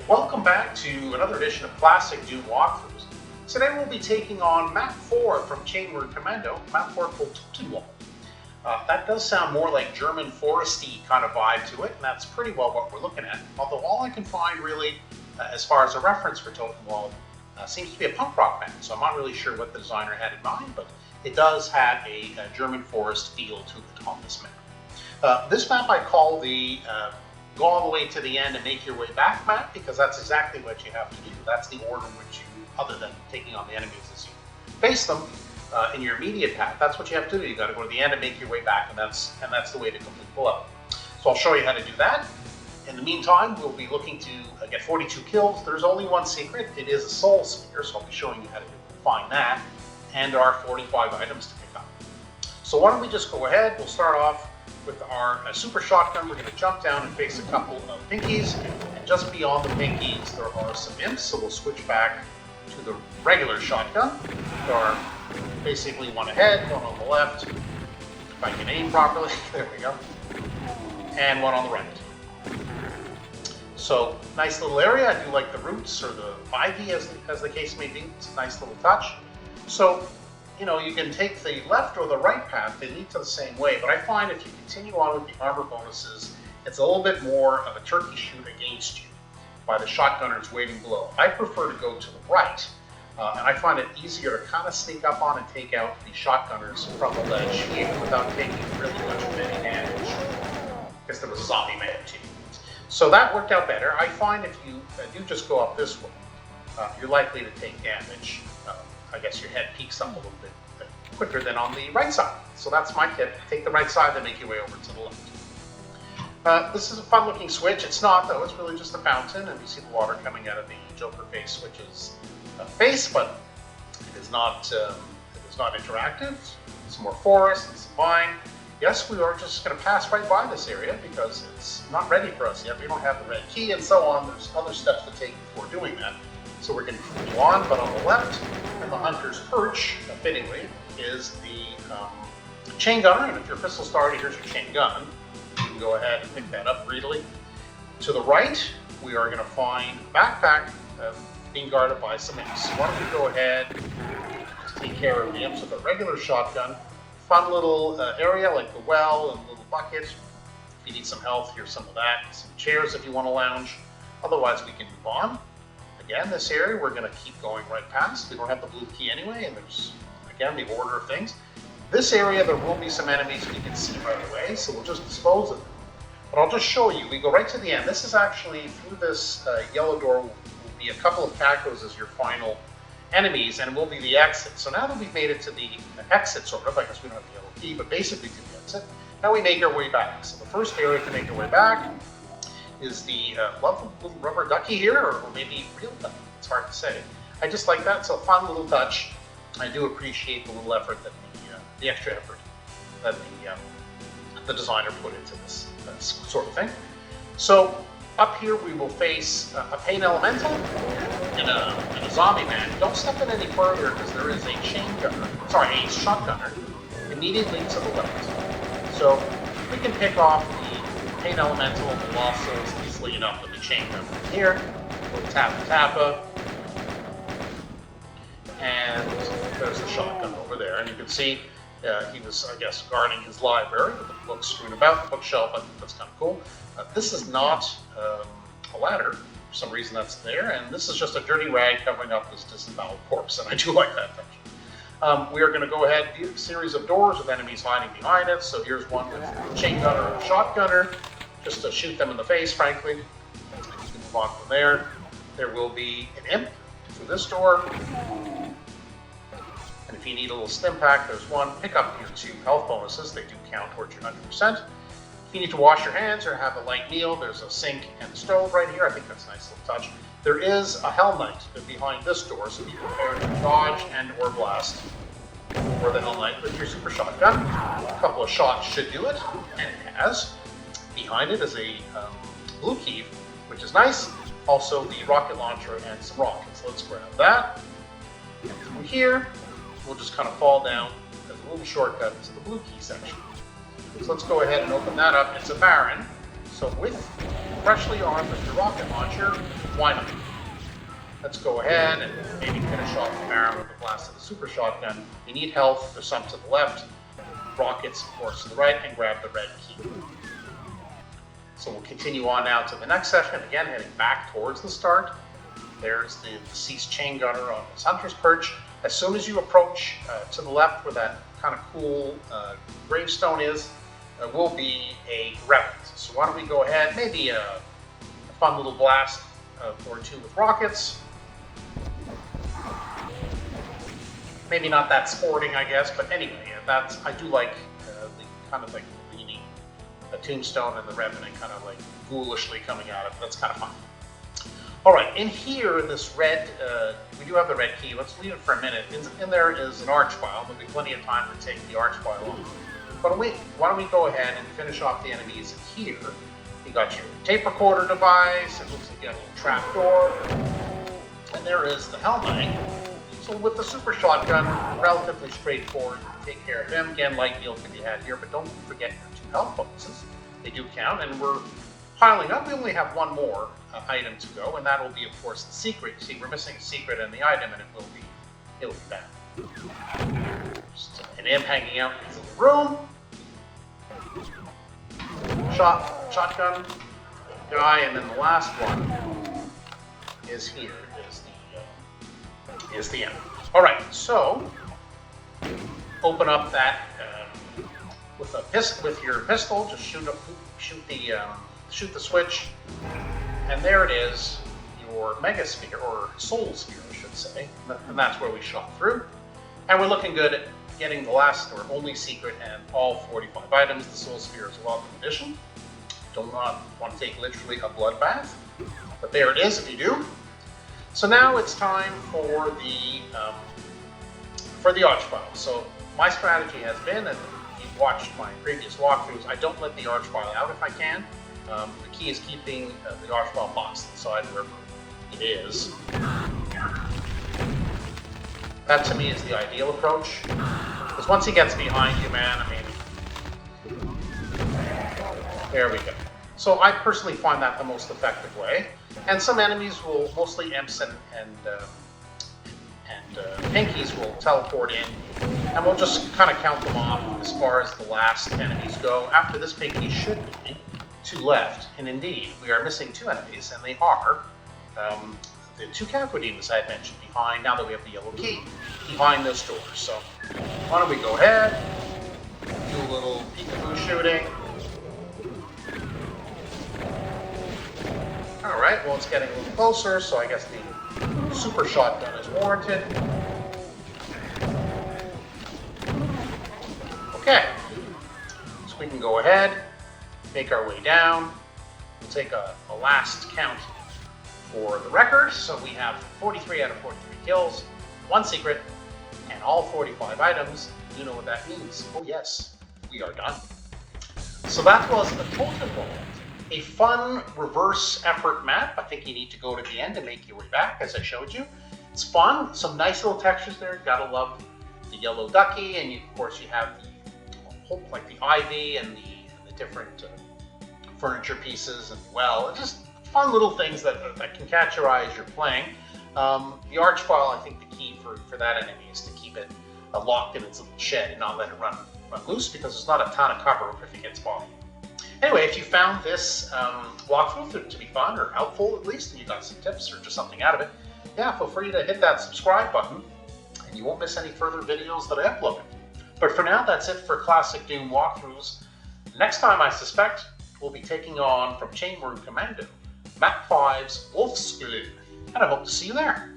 Welcome back to another edition of Classic Doom Walkthroughs. Today we'll be taking on map 4 from Chainworm Kommando, map 4 called Totenwald. That does sound more like German foresty kind of vibe to it, and that's pretty well what we're looking at. Although all I can find really, as far as a reference for Totenwald, seems to be a punk rock band, so I'm not really sure what the designer had in mind, but it does have a German forest feel to it on this map. This map I call the go all the way to the end and make your way back map, because that's exactly what you have to do. That's the order in which you, other than taking on the enemies as you face them in your immediate path, that's what you have to do. You got to go to the end and make your way back, and that's the way to complete the level. So I'll show you how to do that. In the meantime, we'll be looking to get 42 kills. There's only one secret. It is a soul spear, so I'll be showing you how to find that, and there are 45 items to pick up. So why don't we just go ahead. We'll start off with our super shotgun. We're going to jump down and face a couple of pinkies, and just beyond the pinkies there are some imps, so we'll switch back to the regular shotgun. There are basically one ahead, one on the left, if I can aim properly, there we go, and one on the right. So nice little area. I do like the roots, or the ivy as the case may be. It's a nice little touch. So you know, you can take the left or the right path, they lead to the same way, but I find if you continue on with the armor bonuses, it's a little bit more of a turkey shoot against you by the shotgunners waiting below. I prefer to go to the right, and I find it easier to kind of sneak up on and take out the shotgunners from the ledge here without taking really much of any damage, because there was a zombie man too. So that worked out better. I find if you do just go up this way, you're likely to take damage. I guess your head peeks up a little bit quicker than on the right side. So that's my tip. Take the right side, then make your way over to the left. This is a fun looking switch. It's not though, it's really just a fountain, and you see the water coming out of the Joker face switch's face, but it is not interactive. It's more forest, it's vine. Yes, we are just going to pass right by this area because it's not ready for us yet. We don't have the red key and so on. There's other steps to take before doing that. So we're going to continue on, but on the left, and the hunter's perch, fittingly, is the chain gunner. And if your pistol started, here's your chain gun. You can go ahead and pick that up greedily. To the right, we are going to find a backpack being guarded by some imps. Why don't we go ahead and just take care of the imps with a regular shotgun. Fun little area like the well and a little bucket. If you need some health, here's some of that. Some chairs if you want to lounge. Otherwise, we can move on. Again, this area we're going to keep going right past. We don't have the blue key anyway, and there's, again, the order of things. This area, there will be some enemies we can see right away, so we'll just dispose of them. But I'll just show you. We go right to the end. This is actually, through this yellow door, will be a couple of cacos as your final enemies, and it will be the exit. So now that we've made it to the exit, sort of, I guess we don't have the yellow key, but basically to the exit, now we make our way back. So the first area to make our way back is the lovely little rubber ducky here, or maybe real ducky. It's hard to say. I just like that. It's a fun little touch. I do appreciate the little effort that the extra effort that the designer put into this sort of thing. So up here we will face a pain elemental and a zombie man. Don't step in any further because there is a a shotgunner immediately to the left. So we can pick off the pain elemental and the lost souls easily enough with the chain gun from here. We'll tappa, and there's the shotgun over there. And you can see he was, I guess, guarding his library with the books strewn about, the bookshelf. I think that's kind of cool. This is not a ladder. For some reason that's there. And this is just a dirty rag covering up this disemboweled corpse, and I do like that touch. We are going to go ahead and do a series of doors with enemies hiding behind it. So here's one with a chain gunner and a shotgunner, just to shoot them in the face, frankly. And you can move on from there. There will be an imp through this door. And if you need a little stim pack, there's one. Pick up your 2 health bonuses. They do count towards your 100%. If you need to wash your hands or have a light meal, there's a sink and a stove right here. I think that's a nice little touch. There is a Hell Knight behind this door, so be prepared to dodge and or blast for the Hell Knight with your super shotgun. A couple of shots should do it, and it has. Behind it is a blue key, which is nice. Also the rocket launcher and some rockets. Let's grab that. And through here, we'll just kind of fall down as a little shortcut to the blue key section. So let's go ahead and open that up. It's a Baron, So with freshly armed with your rocket launcher, why not? Let's go ahead and maybe finish off the Baron with the blast of the super shotgun. You need health, there's some to the left, rockets, of course, to the right, and grab the red key. So we'll continue on now to the next session, again heading back towards the start. There's the deceased chain gunner on his hunter's perch. As soon as you approach to the left where that kind of cool gravestone is, will be a revenant. So why don't we go ahead, maybe a fun little blast or two with rockets. Maybe not that sporting, I guess, but anyway, I do like the kind of like leaning, the tombstone and the revenant kind of like ghoulishly coming out of it. That's kind of fun. All right, in here, this red, we do have the red key. Let's leave it for a minute. In there is an arch file. There'll be plenty of time to take the arch file on. But why don't we go ahead and finish off the enemies in here. You got your tape recorder device. It looks like you got a little trap door. And there is the Hell Knight. So with the super shotgun, relatively straightforward. Take care of him. Again, light heal can be had here, but don't forget your 2 health bonuses. They do count, and we're piling up. We only have one more item to go, and that will be, of course, the secret. You see, we're missing a secret in the item, and it'll be bad. Just an imp hanging out in the room. Shotgun guy, and then the last one is here. Is the imp. All right, so open up that with your pistol. Just shoot the switch, and there it is, your mega sphere, or soul sphere, I should say, and that's where we shot through. And we're looking good at getting the last or only secret and all 45 items. The soul sphere is a welcome addition. Do not want to take literally a bloodbath, but there it is if you do. So now it's time for the arch file. So my strategy has been, and you've watched my previous walkthroughs, I don't let the arch file out if I can. The key is keeping the arch file boxed inside wherever it is. That to me is the ideal approach. Because once he gets behind you, man, I mean, there we go. So I personally find that the most effective way. And some enemies will, mostly imps and pinkies will teleport in, and we'll just kind of count them off as far as the last enemies go. After this pinky should be 2 left, and indeed, we are missing 2 enemies, and they are the 2 Cacodemons I had mentioned behind, now that we have the yellow key, behind those doors. So why don't we go ahead, do a little peekaboo shooting. Alright, well it's getting a little closer, so I guess the super shotgun is warranted. Okay, so we can go ahead, make our way down. We'll take a last count for the record. So we have 43 out of 43 kills, 1 secret, and all 45 items. You know what that means. Oh yes, we are done. So that was the Totenwald. A fun reverse effort map. I think you need to go to the end to make your way back, as I showed you. It's fun. Some nice little textures there. Gotta love the yellow ducky, and of course you have like the ivy and the different furniture pieces, and well, just fun little things that can catch your eye as you're playing. The arch file, I think the key for that enemy is to keep it locked in its little shed and not let it run loose, because there's not a ton of cover if it gets bodied. Anyway, if you found this walkthrough to be fun or helpful at least, and you got some tips or just something out of it, yeah, feel free to hit that subscribe button, and you won't miss any further videos that I upload. But for now, that's it for Classic Doom walkthroughs. Next time, I suspect, we'll be taking on, from Chainworm Kommando, Map 5's Wolf's Glue, and I hope to see you there.